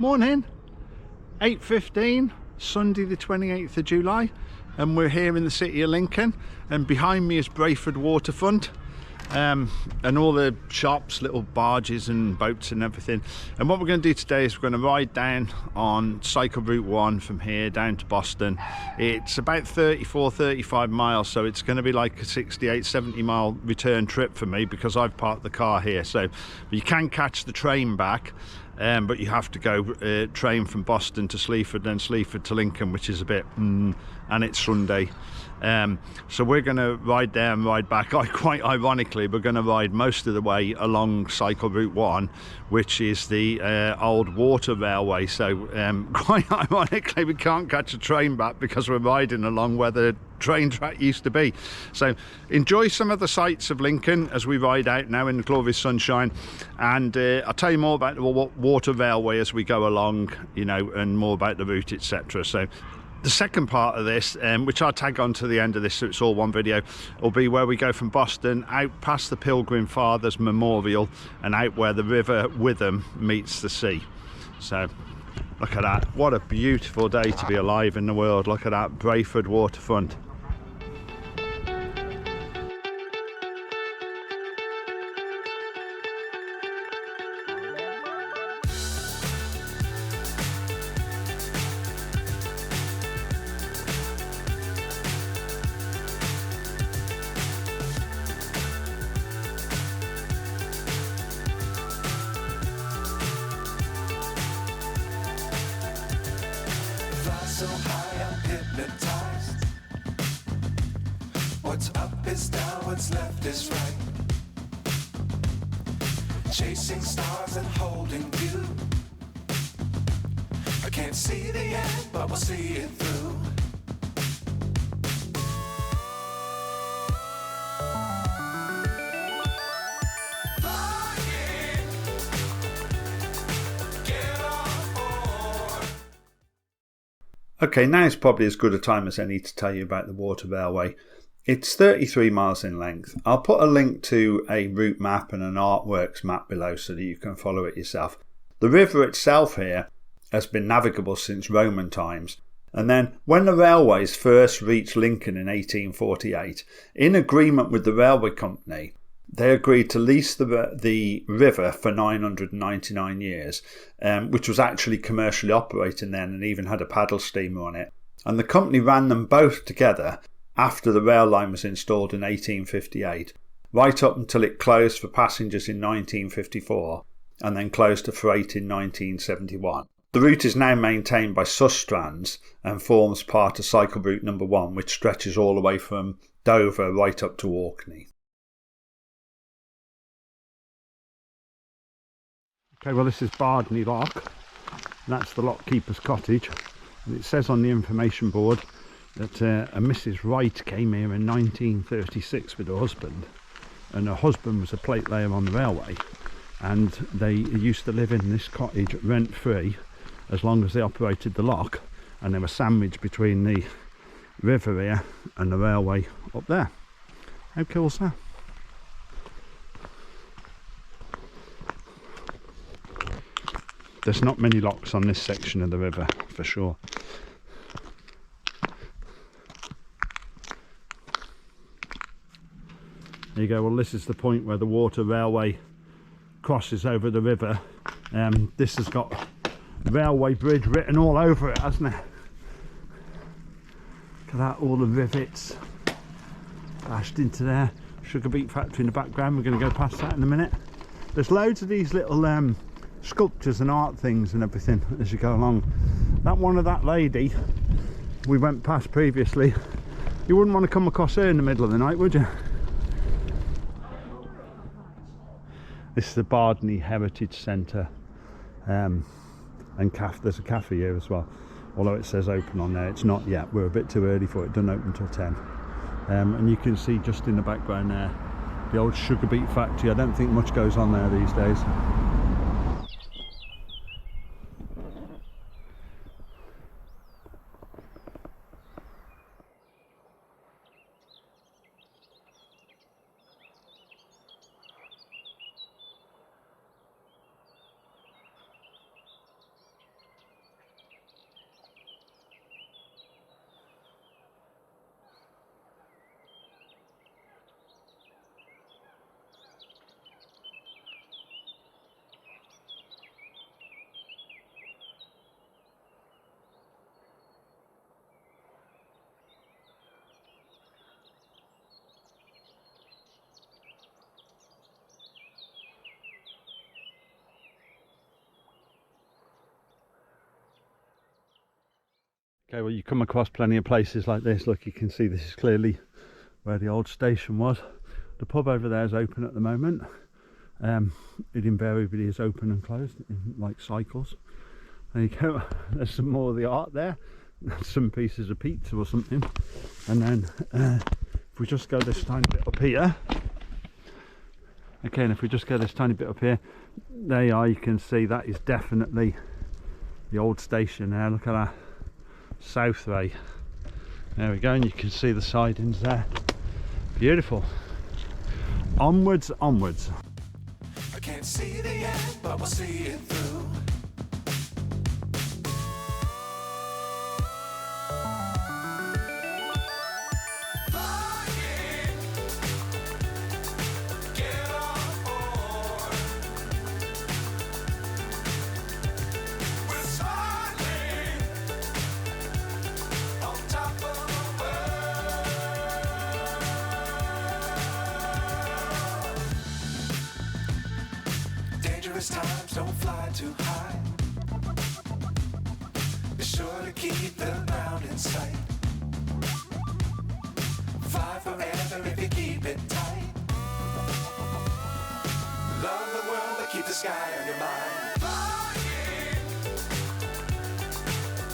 Morning, 8:15, Sunday the 28th of July, and we're here in the city of Lincoln, and behind me is Brayford Waterfront, and all the shops, little barges and boats and everything. And what we're going to do today is we're going to ride down on Cycle Route 1 from here down to Boston. It's about 34-35 miles, so it's going to be like a 68-70 mile return trip for me because I've parked the car here. So you can catch the train back, but you have to go train from Boston to Sleaford, then Sleaford to Lincoln, which is a bit and it's Sunday. So we're going to ride there and ride back. Quite ironically, we're going to ride most of the way along Cycle Route 1, which is the old water railway. So quite ironically, we can't catch a train back because we're riding along where the train track used to be. So enjoy some of the sights of Lincoln as we ride out now in the glorious sunshine, and I'll tell you more about the water railway as we go along, you know, and more about the route, etc. So the second part of this, which I'll tag on to the end of this so it's all one video, will be where we go from Boston out past the Pilgrim Fathers Memorial and out where the River Witham meets the sea. So look at that, what a beautiful day to be alive in the world. Look at that Brayford Waterfront. So high I'm hypnotized. What's up is down, what's left is right. Chasing stars and holding you. I can't see the end, but we'll see it through. Okay, now is probably as good a time as any to tell you about the water railway. It's 33 miles in length. I'll put a link to a route map and an artworks map below so that you can follow it yourself. The river itself here has been navigable since Roman times, and then when the railways first reached Lincoln in 1848, in agreement with the railway company, they agreed to lease the river for 999 years, which was actually commercially operating then and even had a paddle steamer on it. And the company ran them both together after the rail line was installed in 1858, right up until it closed for passengers in 1954 and then closed to freight in 1971. The route is now maintained by Sustrans and forms part of Cycle Route number 1, which stretches all the way from Dover right up to Orkney. Okay, well this is Bardney Lock, and that's the lock keeper's cottage, and it says on the information board that a Mrs. Wright came here in 1936 with her husband, and her husband was a plate layer on the railway, and they used to live in this cottage rent free as long as they operated the lock, and they were sandwiched between the river here and the railway up there. How cool's that? There's not many locks on this section of the river, for sure. There you go, well this is the point where the water railway crosses over the river. This has got railway bridge written all over it, hasn't it? Look at that, all the rivets bashed into there. Sugar beet factory in the background, we're going to go past that in a minute. There's loads of these little sculptures and art things and everything as you go along. That one of that lady we went past previously, you wouldn't want to come across her in the middle of the night, would you? This is the Bardney Heritage Centre, and there's a cafe here as well, although it says open on there. It's not yet, we're a bit too early for it, doesn't open until 10. And you can see just in the background there the old sugar beet factory. I don't think much goes on there these days. Okay, well, you come across plenty of places like this. Look, you can see this is clearly where the old station was. The pub over there is open at the moment. It invariably is open and closed in like cycles. There you go. There's some more of the art there. Some pieces of pizza or something. And then if we just go this tiny bit up here. Okay, and if we just go this tiny bit up here, there you are. You can see that is definitely the old station there. Look at that. Southray. There we go, and you can see the sidings there. Beautiful. Onwards, onwards. I can't see the end, but we'll see it through. Flying, get on board. We're smiling on top of the world. Dangerous times, don't fly too high. Be sure to keep the ground in sight. Fly forever if you keep it tight. Love the world, but keep the sky on your mind. Flying,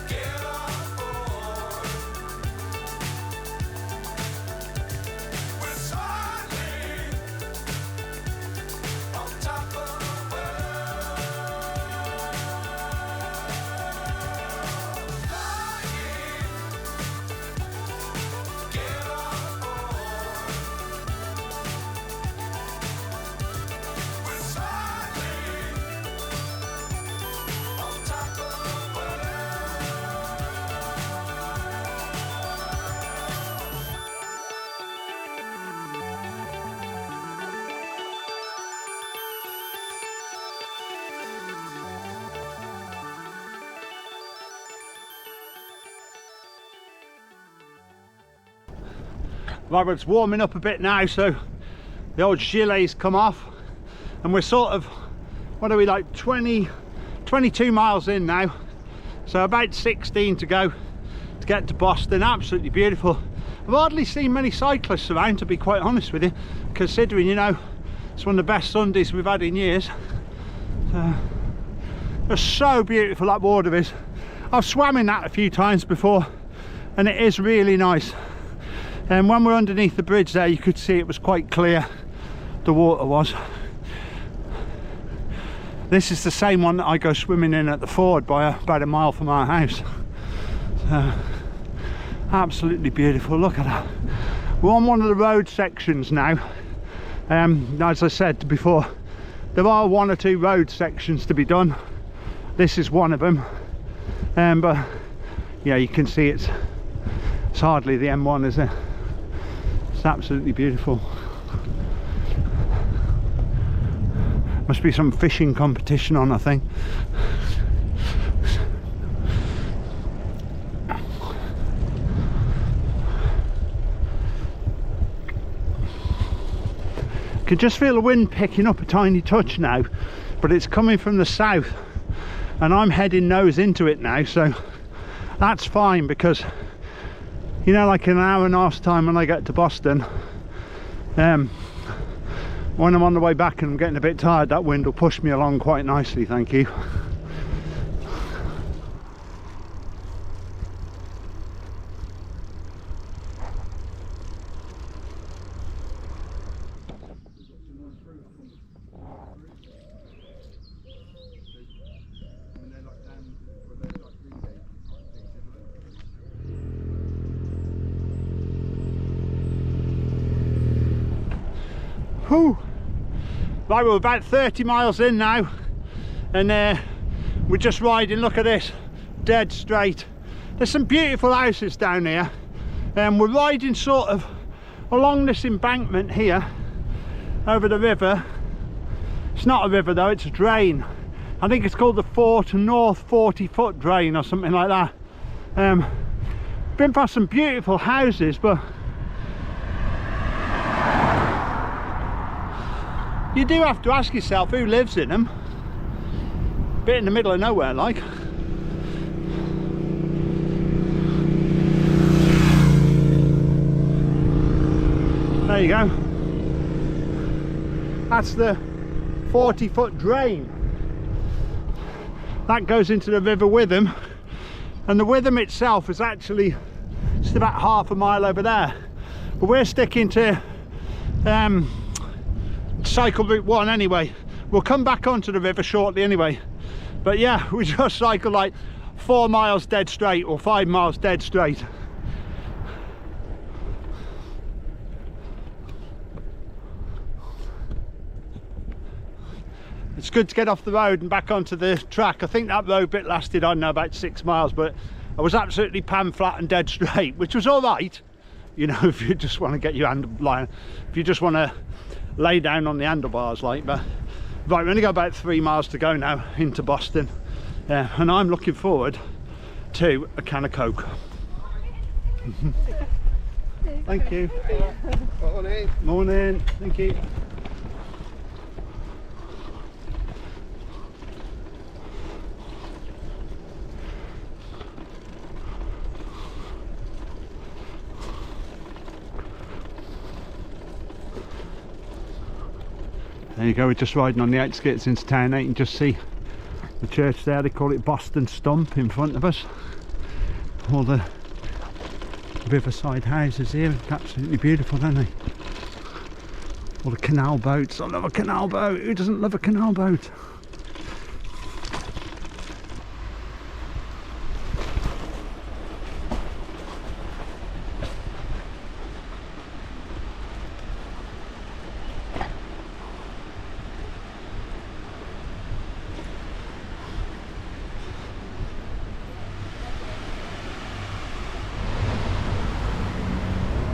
get on board. We're smiling on top of the world. Flying, get on board. We're smiling on top of the world. Right, well, it's warming up a bit now, so the old gilets come off, and we're sort of, what are we, like 22 miles in now, so about 16 to go to get to Boston. Absolutely beautiful. I've hardly seen many cyclists around, to be quite honest with you, considering, you know, it's one of the best Sundays we've had in years. It's so beautiful, that water is. I've swam in that a few times before, and it is really nice. And when we're underneath the bridge there, you could see it was quite clear, the water was. This is the same one that I go swimming in at the ford by about a mile from our house. So, absolutely beautiful. Look at that. We're on one of the road sections now. As I said before, there are one or two road sections to be done. This is one of them. But yeah, you can see it's hardly the M1, is it? It's absolutely beautiful. Must be some fishing competition on, I think. Can just feel the wind picking up a tiny touch now, but it's coming from the south, and I'm heading nose into it now, so that's fine, because you know, like in an hour and a half's time when I get to Boston, when I'm on the way back and I'm getting a bit tired, that wind will push me along quite nicely, thank you. Whew. Right, we're about 30 miles in now, and we're just riding. Look at this, dead straight. There's some beautiful houses down here, and we're riding sort of along this embankment here over the river. It's not a river though, it's a drain. I think it's called the North 40-foot drain or something like that. Been past some beautiful houses, but you do have to ask yourself who lives in them. Bit in the middle of nowhere like. There you go. That's the 40-foot drain. That goes into the River Witham, and the Witham itself is actually just about half a mile over there. But we're sticking to cycle route 1 anyway. We'll come back onto the river shortly anyway. But yeah, we just cycled like 4 miles dead straight, or 5 miles dead straight. It's good to get off the road and back onto the track. I think that road bit lasted, I don't know, about 6 miles, but I was absolutely pan flat and dead straight, which was all right, you know, if you just want to get your if you just want to lay down on the handlebars like. But right, we've only got about 3 miles to go now into Boston, and I'm looking forward to a can of Coke. Thank you. Morning. Morning. Thank you. There you go, we're just riding on the outskirts into town now. You can just see the church there, they call it Boston Stump in front of us. All the riverside houses here, absolutely beautiful, don't they? All the canal boats, I love a canal boat, who doesn't love a canal boat?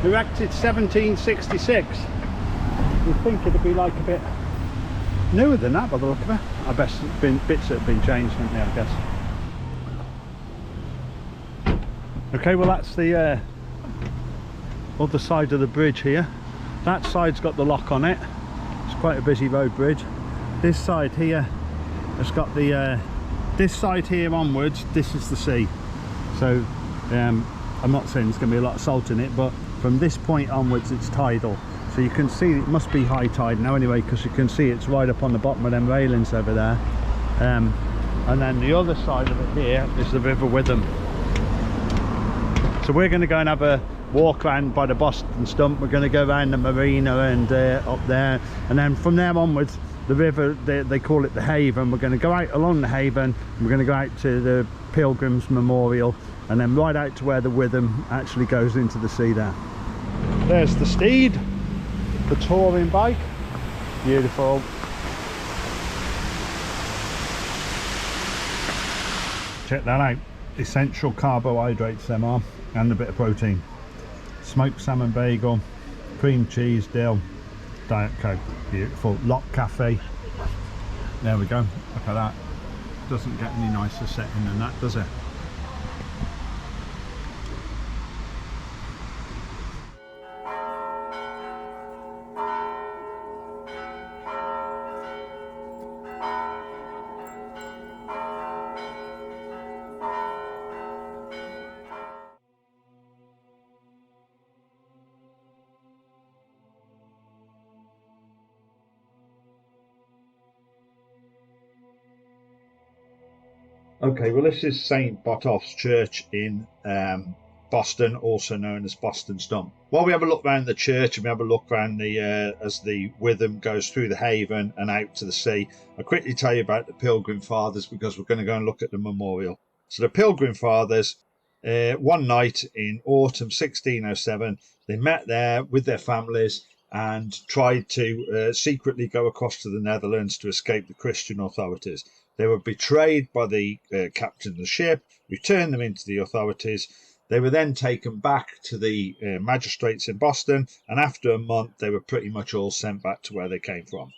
Erected 1766. You'd think it'd be like a bit newer than that by the look of it. I bet bits that have been changed, haven't they, I guess. Okay, well that's the other side of the bridge here. That side's got the lock on it. It's quite a busy road bridge. This side here has got the this side here onwards, this is the sea. So I'm not saying there's going to be a lot of salt in it, but from this point onwards it's tidal, so you can see it must be high tide now anyway, because you can see it's right up on the bottom of them railings over there. And then the other side of it here is the River Witham. So we're going to go and have a walk around by the Boston Stump. We're going to go around the marina and up there, and then from there onwards the river, they call it the Haven. We're going to go out along the Haven, and we're going to go out to the Pilgrim's Memorial, and then right out to where the Witham actually goes into the sea there. There's the Steed, the touring bike, beautiful. Check that out, essential carbohydrates them are, and a bit of protein. Smoked salmon bagel, cream cheese, dill, Diet Coke, beautiful. Lock Cafe, there we go, look at that. Doesn't get any nicer setting than that, does it? Okay, well this is St. Botolph's Church in Boston, also known as Boston Stump. While we have a look around the church and we have a look around the as the Witham goes through the Haven and out to the sea, I'll quickly tell you about the Pilgrim Fathers, because we're going to go and look at the memorial. So the Pilgrim Fathers, one night in autumn 1607, they met there with their families and tried to secretly go across to the Netherlands to escape the Christian authorities. They were betrayed by the captain of the ship, who turned them into the authorities. They were then taken back to the magistrates in Boston, and after a month they were pretty much all sent back to where they came from.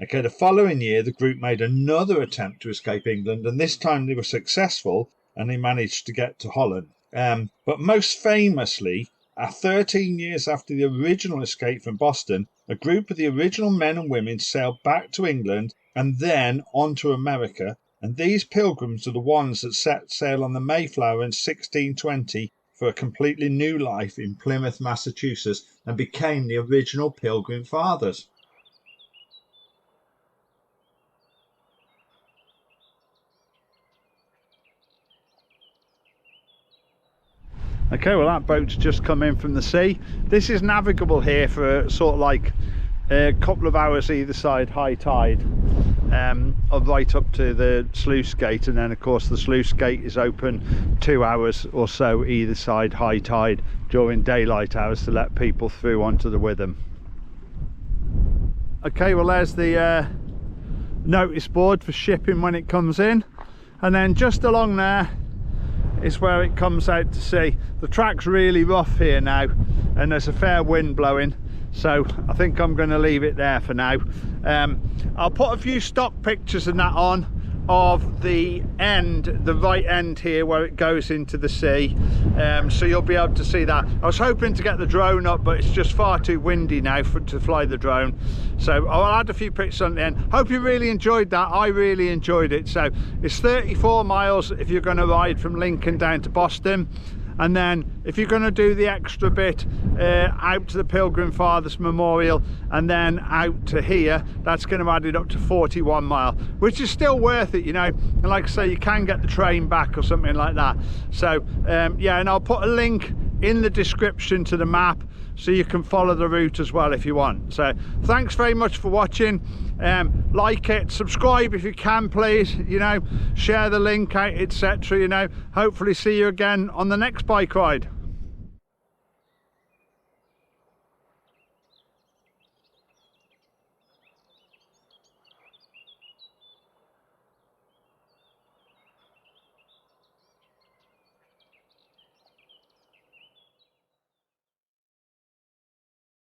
Okay, the following year the group made another attempt to escape England, and this time they were successful and they managed to get to Holland. But most famously, 13 years after the original escape from Boston, a group of the original men and women sailed back to England and then on to America, and these pilgrims are the ones that set sail on the Mayflower in 1620 for a completely new life in Plymouth, Massachusetts, and became the original Pilgrim Fathers. Okay, well that boat's just come in from the sea. This is navigable here for sort of like a couple of hours either side high tide, right up to the sluice gate, and then of course the sluice gate is open 2 hours or so either side high tide during daylight hours to let people through onto the Witham. Okay, well there's the notice board for shipping when it comes in, and then just along there is where it comes out to sea. The track's really rough here now and there's a fair wind blowing, so I think I'm going to leave it there for now. I'll put a few stock pictures and that on of the end, the right end here where it goes into the sea, so you'll be able to see that. I was hoping to get the drone up, but it's just far too windy now to fly the drone, so I'll add a few pictures on the end. Hope you really enjoyed that. I really enjoyed it. So it's 34 miles if you're going to ride from Lincoln down to Boston, and then if you're going to do the extra bit out to the Pilgrim Fathers Memorial and then out to here, that's going to add it up to 41 mile, which is still worth it, you know. And like I say, you can get the train back or something like that. So yeah, and I'll put a link in the description to the map so you can follow the route as well if you want. So thanks very much for watching. Like it, subscribe if you can please, you know, share the link out, etc. You know, hopefully see you again on the next bike ride.